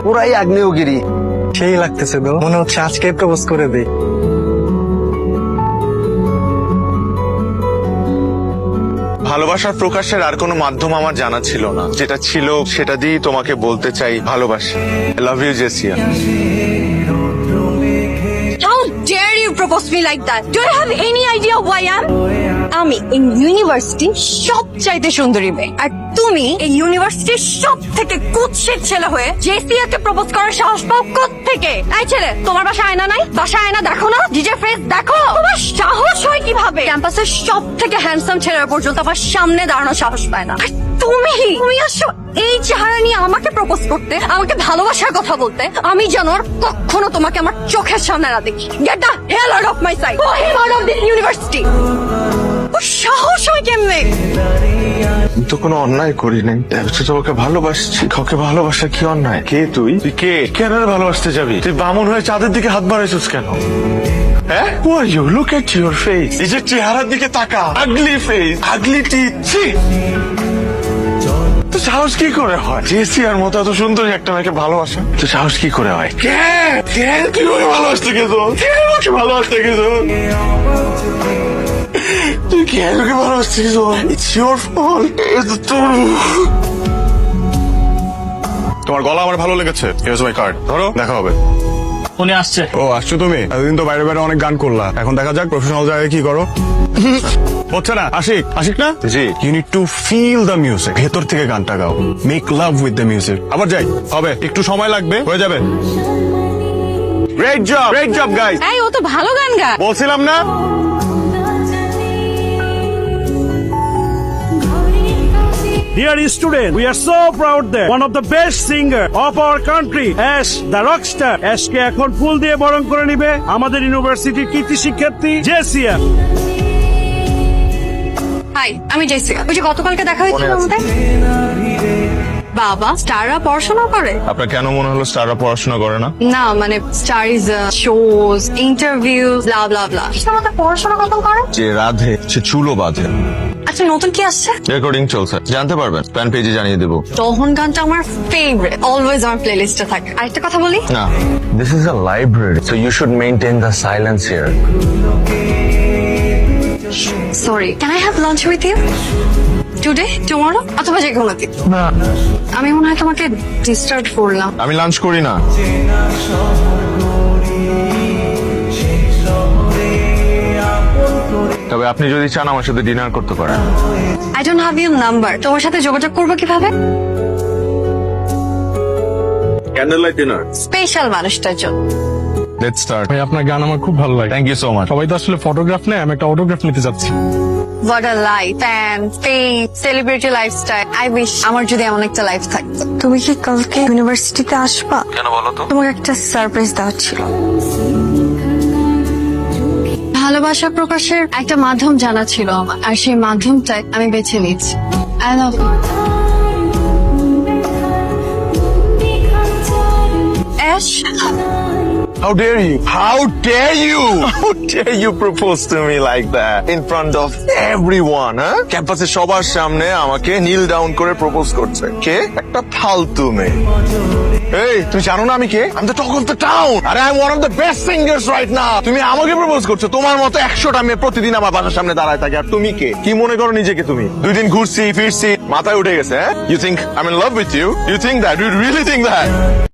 পুরাই আগ্নেয়গিরি। সেই লাগতেছে তো, মনে হচ্ছে আজকে প্রপোজ করে দেই। ভালোবাসার প্রকাশের আর কোনো মাধ্যম আমার জানা ছিল না, যেটা ছিল সেটা দিয়েই তোমাকে বলতে চাই ভালোবাসি। I love you Jessia. How dare you propose me like that? Do you have any idea who I am? আমি in ইউনিভার্সিটি সবচাইতে সুন্দরী মেয়ে, আর তুমি এই ইউনিভার্সিটির সব থেকে কুৎসিত ছেলে হয়ে জেসিয়াকে প্রপোজ করার সাহস পাও কোত্থেকে? এই ছেলে, তোমার বাসায় আয়না নাই? বাসায় আয়না দেখো না? নিজের ফেস দেখো। তোমার সাহস হয় কিভাবে ক্যাম্পাসের সব থেকে হ্যান্ডসাম ছেলেরা পর্যন্ত আমার সামনে দাঁড়ানোর সাহস পায় না? আর তুমি আসো এই চেহারা নিয়ে আমাকে প্রপোজ করতে, আমাকে ভালোবাসার কথা বলতে। আমি যেন আর কখনো তোমাকে আমার চোখের সামনে না দেখি। Get the hell out of my sight, go him out of this university. ও সাহস হয় কেমনে? আমি তো কোনো অন্যায় করি নাই, তোমাকে ভালোবাসছি। কাউকে ভালোবাসা কি অন্যায়? কে তুই? তুই কে? কেন রে ভালোবাসতে যাবি? তুই বামুন হয়ে চাঁদের দিকে হাত বাড়াইছিস কেন? হ্যাঁ? Who are you? Look at your face. নিজের চেহারার দিকে তাকা। আগলি ফেস, আগলি টিথ। তো সাহস কি করে হয় জেসিয়ার মতো এত সুন্দর একটা মেয়েকে ভালোবাসা? তো সাহস কি করে হয়? তুই ওকে ভালোবাসতে গেছো? ওকে ভালোবাসতে গেছো? তুই কেন ওকে ভালোবাসতে গেছো? It's your fault. তোমার গলা আমার ভালো লেগেছে। Here's my card. ধরো, দেখা হবে। উনি আসছে। ও আসছো তুমি? এতদিন তো বাইরে বাইরে অনেক গান করলা, এখন দেখা যাক প্রফেশনাল জায়গায় কি করো। হচ্ছে না? আশিক না? জি। You need to feel the music, ভেতর থেকে গানটা গাও, make love with the music. আবার যাই, হবে, একটু সময় লাগবে, হয়ে যাবে। Great job guys. এই, ও তো ভালো গান গায়। বলছিলাম না? Dear student, we are so proud that one of the best singer of our country, Ash, the rockstar, Ash কে এখন ফুল দিয়ে বরণ করে নিবে আমাদের ইউনিভার্সিটির কৃতি শিক্ষার্থী জেসিয়া। হাই, আমি জেসিয়া। ওই যে গতকালকে দেখা হয়েছিল আমাদের। বাবা, স্টাররা পড়াশোনা করে? আপনার কেন মনে হলো স্টাররা পড়াশোনা করে না? না, মানে স্টার ইজ শোজ, ইন্টারভিউ, ব্লা ব্লা ব্লা। আমাদের পড়াশোনা কত করে? যে রাধে সে চুলো বাঁধে। আচ্ছা, নতুন কি আসছে? রেকর্ডিং চলছে, জানতে পারবেন, প্যান পেজে জানিয়ে দেবো। দহন গানটা আমার ফেভারিট, অলওয়েজ আমার প্লেলিস্টে থাকে। আরেকটা কথা বলি, না, this is a library, so you should maintain the silence here. Sorry, can I have lunch with you today, tomorrow, অথবা যে কোনো দিন? না, আমি মনে হয় তোমাকে ডিস্টার্ব করলাম। আমি লাঞ্চ করি না। তবে আপনি যদি চান আমার সাথে ডিনার করতে পারেন। I don't have your number, তোমার সাথে যোগাযোগ করবো কিভাবে? Candle light dinner. স্পেশাল মানুষটার জন্য। Let's start. ভাই আপনার গান আমার খুব ভালো লাগে। Thank you so much. সবাই তো আসলে ফটোগ্রাফ নেয়, আমি একটা অটোগ্রাফ নিতে যাচ্ছি। What a life, fans, fame, celebrity lifestyle. I wish আমার যদি এমন একটা লাইফ থাকতো। তুমি কি কালকে ইউনিভার্সিটিতে আসবা? কেন বলো তো? তোমাকে একটা সারপ্রাইজ দেওয়ার ছিল। ভালোবাসা প্রকাশের একটা মাধ্যম জানা ছিল আমার, আর সেই মাধ্যমটাই আমি বেছে নিয়েছি। I love you. Ash, How dare you? How dare you? How dare you propose to me like that in front of everyone? হ্যাঁ, ক্যাম্পাসে সবার সামনে আমাকে নীল ডাউন করে প্রপোজ করছে। কে? একটা ফালতু মেয়ে। এই, তুমি জানো না আমি কে? I'm the talk of the town. আরে I'm one of the best singers right now. তুমি আমাকে প্রপোজ করছো? তোমার মতো 100টা মেয়ে প্রতিদিন আমার বাসার সামনে দাঁড়ায় থাকে, আর তুমি কে? কি মনে করো নিজেকে তুমি? 2 দিন ঘুরছি ফিরছি, মাথায় উঠে গেছে। হ্যাঁ, you think I'm in love with you? You think that? You really think that?